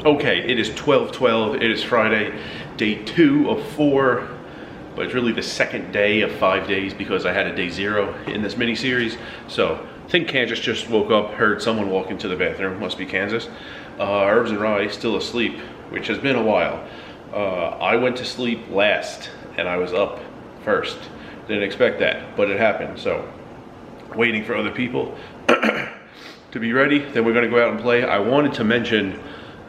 Okay, it is 12/12. It is Friday, day 2 of 4, but it's really the second day of 5 days because I had a day 0 in this mini series. So I think Kansas just woke up, heard someone walk into the bathroom. Must be Kansas. Herbs and Rye still asleep, which has been a while. I went to sleep last and I was up first. Didn't expect that, but it happened. So waiting for other people to be ready. Then we're gonna go out and play. I wanted to mention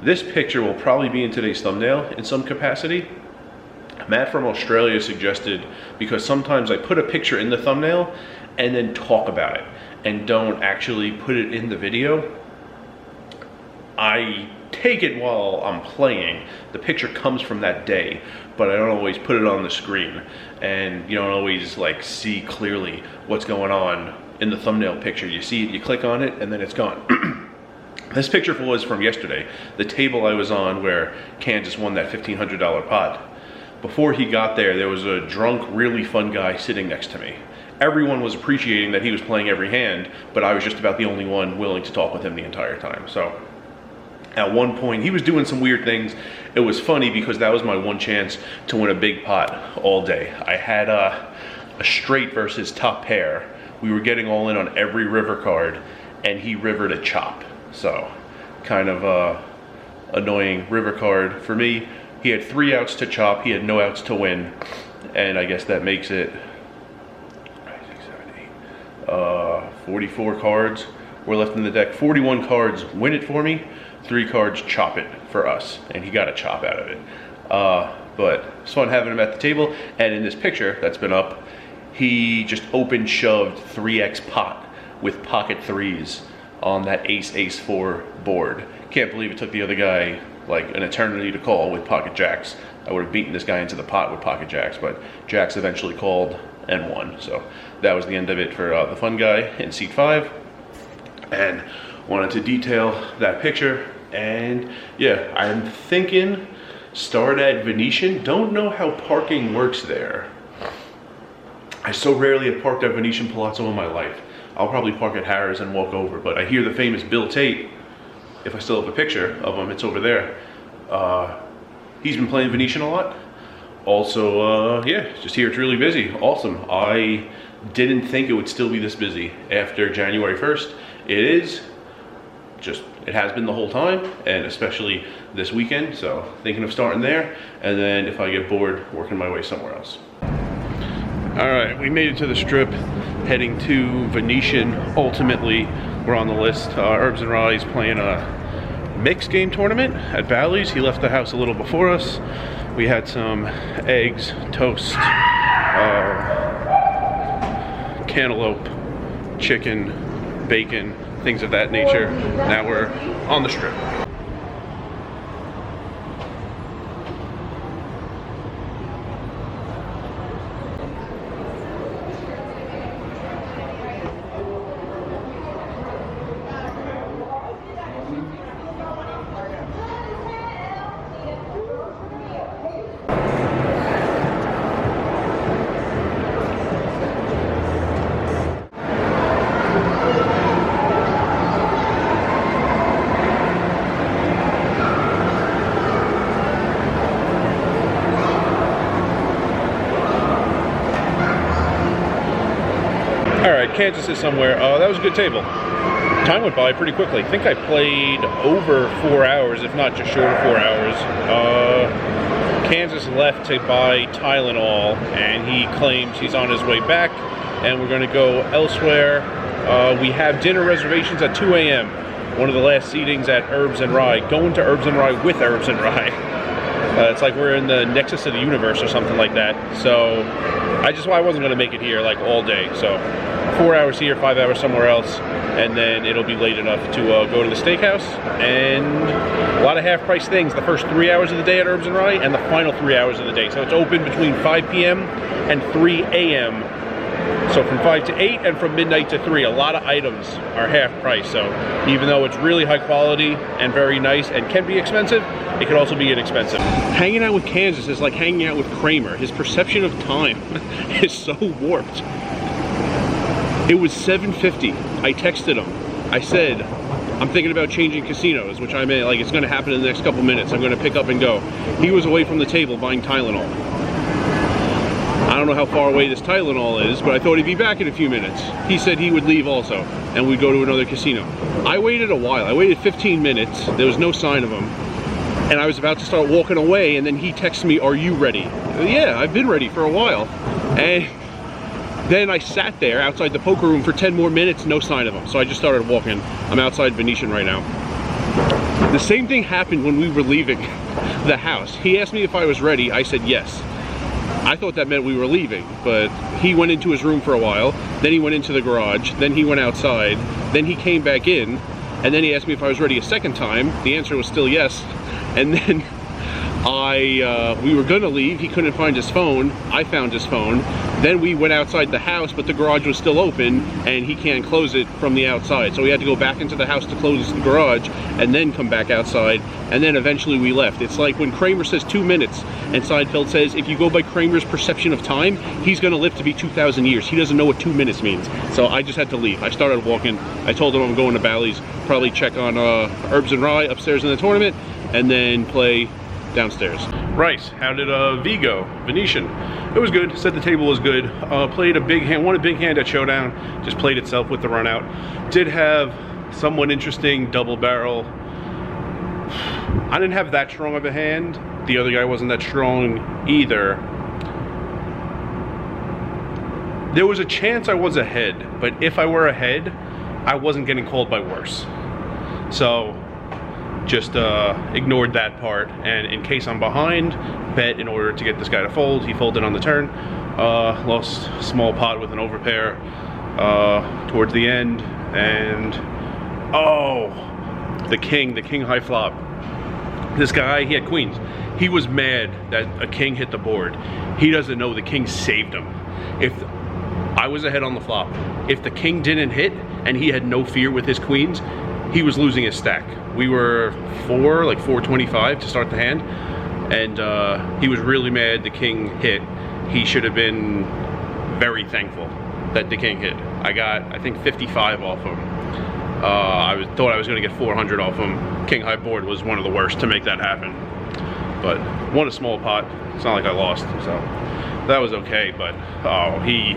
this picture will probably be in today's thumbnail in some capacity. Matt from Australia suggested, because sometimes I put a picture in the thumbnail and then talk about it and don't actually put it in the video. I take it while I'm playing. The picture comes from that day, but I don't always put it on the screen. And you don't always like see clearly what's going on in the thumbnail picture. You see it, you click on it, and then it's gone. This picture was from yesterday, the table I was on where Kansas won that $1,500 pot. Before he got there, there was a drunk, really fun guy sitting next to me. Everyone was appreciating that he was playing every hand, but I was just about the only one willing to talk with him the entire time. So at one point, he was doing some weird things. It was funny because that was my one chance to win a big pot all day. I had a straight versus top pair. We were getting all in on every river card, and he rivered a chop. So kind of annoying river card for me. He had 3 outs to chop, he had no outs to win, and I guess that makes it 44 cards were left in the deck. 41 cards win it for me, 3 cards chop it for us, and he got a chop out of it. But it's fun having him at the table. And in this picture that's been up, he just open shoved 3x pot with pocket 3s on that ace-4 board. Can't believe it took the other guy like an eternity to call with pocket jacks. I would have beaten this guy into the pot with pocket jacks, but jacks eventually called and won. So that was the end of it for the fun guy in seat 5. And wanted to detail that picture. And yeah, I'm thinking start at Venetian. Don't know how parking works there. I so rarely have parked at Venetian Palazzo in my life. I'll probably park at Harrah's and walk over, but I hear the famous Bill Tate, if I still have a picture of him, it's over there. He's been playing Venetian a lot. Also, yeah, just here it's really busy. Awesome. I didn't think it would still be this busy after January 1st. It is. Just, it has been the whole time, and especially this weekend, so thinking of starting there, and then if I get bored, working my way somewhere else. All right, we made it to the Strip, heading to Venetian. Ultimately, we're on the list. Herbs and Rye's playing a mixed game tournament at Bally's. He left the house a little before us. We had some eggs, toast, cantaloupe, chicken, bacon, things of that nature. Now we're on the Strip. Alright, Kansas is somewhere. That was a good table. Time went by pretty quickly. I think I played over 4 hours, if not just short of 4 hours. Kansas left to buy Tylenol, and he claims he's on his way back, and we're going to go elsewhere. We have dinner reservations at 2 a.m. One of the last seatings at Herbs and Rye. Going to Herbs and Rye with Herbs and Rye. It's like we're in the nexus of the universe or something like that. So I wasn't going to make it here like all day. So 4 hours here, 5 hours somewhere else, and then it'll be late enough to go to the steakhouse. And a lot of half-price things the first 3 hours of the day at Herbs and Rye and the final 3 hours of the day. So it's open between 5 p.m. and 3 a.m. So from 5 to 8 and from midnight to 3, a lot of items are half price. So even though it's really high quality and very nice and can be expensive, it can also be inexpensive. Hanging out with Kansas is like hanging out with Kramer. His perception of time is so warped. It was 7:50. I texted him. I said, I'm thinking about changing casinos, which I may, like, it's gonna happen in the next couple minutes. I'm gonna pick up and go. He was away from the table buying Tylenol. I don't know how far away this Tylenol is, but I thought he'd be back in a few minutes. He said he would leave also, and we'd go to another casino. I waited a while. I waited 15 minutes. There was no sign of him. And I was about to start walking away, and then he texted me, "Are you ready?" Yeah, I've been ready for a while. And then I sat there outside the poker room for 10 more minutes, no sign of him. So I just started walking. I'm outside Venetian right now. The same thing happened when we were leaving the house. He asked me if I was ready. I said yes. I thought that meant we were leaving, but he went into his room for a while, then he went into the garage, then he went outside, then he came back in, and then he asked me if I was ready a second time. The answer was still yes. And then we were gonna leave. He couldn't find his phone. I found his phone. Then we went outside the house, but the garage was still open, and he can't close it from the outside. So we had to go back into the house to close the garage, and then come back outside, and then eventually we left. It's like when Kramer says 2 minutes, and Seinfeld says if you go by Kramer's perception of time, he's gonna live to be 2,000 years. He doesn't know what 2 minutes means. So I just had to leave. I started walking. I told him I'm going to Bally's, probably check on Herbs and Rye upstairs in the tournament, and then play downstairs. Rice, how did V go? Venetian. It was good. Said the table was good. Played a big hand, won a big hand at Showdown. Just played itself with the run out. Did have somewhat interesting double barrel. I didn't have that strong of a hand. The other guy wasn't that strong either. There was a chance I was ahead, but if I were ahead, I wasn't getting called by worse. So just ignored that part, and in case I'm behind, bet in order to get this guy to fold. He folded on the turn. Lost a small pot with an overpair towards the end, and oh, the king high flop. This guy, he had queens. He was mad that a king hit the board. He doesn't know the king saved him. If I was ahead on the flop, if the king didn't hit and he had no fear with his queens, he was losing his stack. We were like 425 to start the hand, and he was really mad the king hit. He should have been very thankful that the king hit. I got, I think, 55 off him. Thought I was going to get 400 off him. King high board was one of the worst to make that happen. But won a small pot. It's not like I lost, so that was okay. But oh, he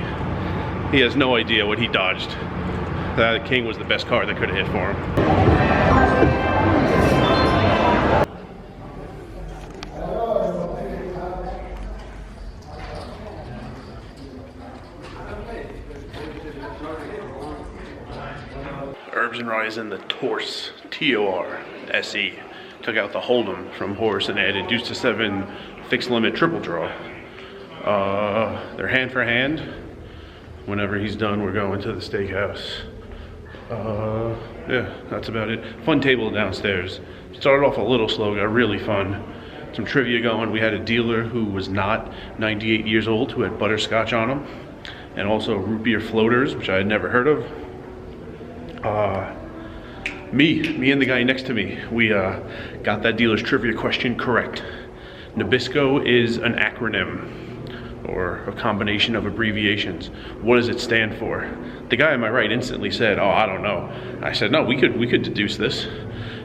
has no idea what he dodged. That king was the best card that could have hit for him. Herbs and Rye is in the Torse, T-O-R-S-E. Took out the Hold'em from horse and added deuce to 7 fixed limit triple draw. They're hand for hand. Whenever he's done, we're going to the steakhouse. Yeah, that's about it. Fun table downstairs. Started off a little slow, got really fun. Some trivia going. We had a dealer who was not 98 years old who had butterscotch on him, and also root beer floaters, which I had never heard of. Me and the guy next to me, we got that dealer's trivia question correct. Nabisco is an acronym, or a combination of abbreviations. What does it stand for? The guy on my right instantly said, "Oh, I don't know." I said, "No, we could deduce this."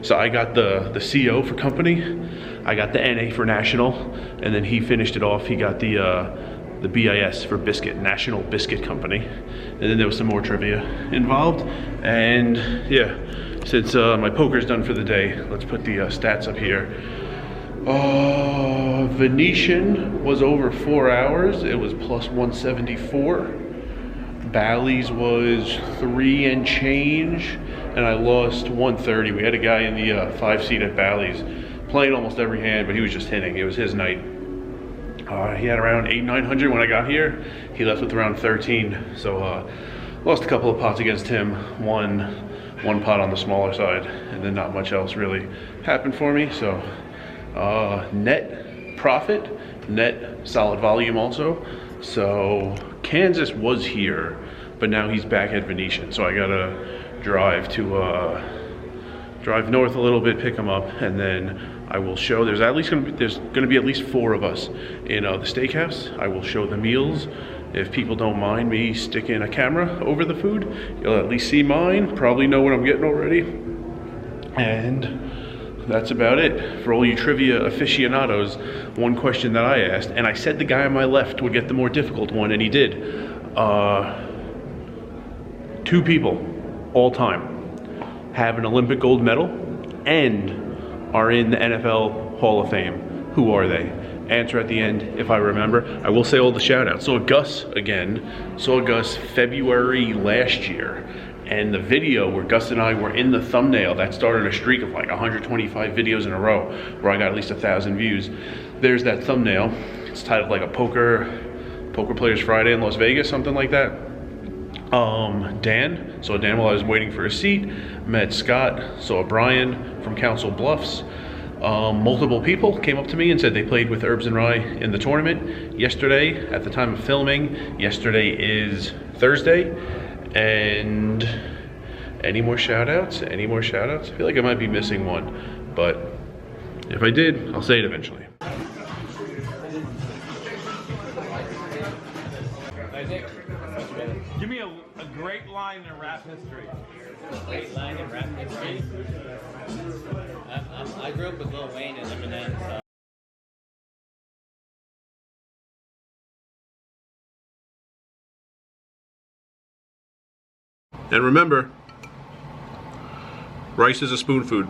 So I got the CO for company, I got the NA for national, and then he finished it off. He got the BIS for biscuit, National Biscuit Company. And then there was some more trivia involved. And yeah, since my poker's done for the day, let's put the stats up here. Venetian was over 4 hours. It was plus 174. Bally's was 3 and change, and I lost 130. We had a guy in the 5 seat at Bally's playing almost every hand, but he was just hitting. It was his night. He had around 800-900 when I got here. He left with around 13. So lost a couple of pots against him. One pot on the smaller side, and then not much else really happened for me. So net profit, net solid volume also. So Kansas was here, but now he's back at Venetian. So I gotta drive north a little bit, pick him up, and then I will show. There's gonna be at least 4 of us in the steakhouse. I will show the meals. If people don't mind me sticking a camera over the food, you'll at least see mine. Probably know what I'm getting already. And that's about it. For all you trivia aficionados, one question that I asked, and I said the guy on my left would get the more difficult one, and he did. 2 people, all time, have an Olympic gold medal and are in the NFL Hall of Fame. Who are they? Answer at the end if I remember. I will say all the shout outs. Saw Gus again. Saw Gus February last year. And the video where Gus and I were in the thumbnail, that started a streak of like 125 videos in a row where I got at least 1,000 views. There's that thumbnail. It's titled like a Poker Players Friday in Las Vegas, something like that. Dan, saw Dan while I was waiting for a seat. Met Scott, saw Brian from Council Bluffs. Multiple people came up to me and said they played with Herbs and Rye in the tournament yesterday at the time of filming. Yesterday is Thursday. And any more shout outs? Any more shout outs? I feel like I might be missing one, but if I did, I'll say it eventually. Give me a great line in rap history. A great line in rap history? I grew up with Lil Wayne and Eminem, so. And remember, rice is a spoon food.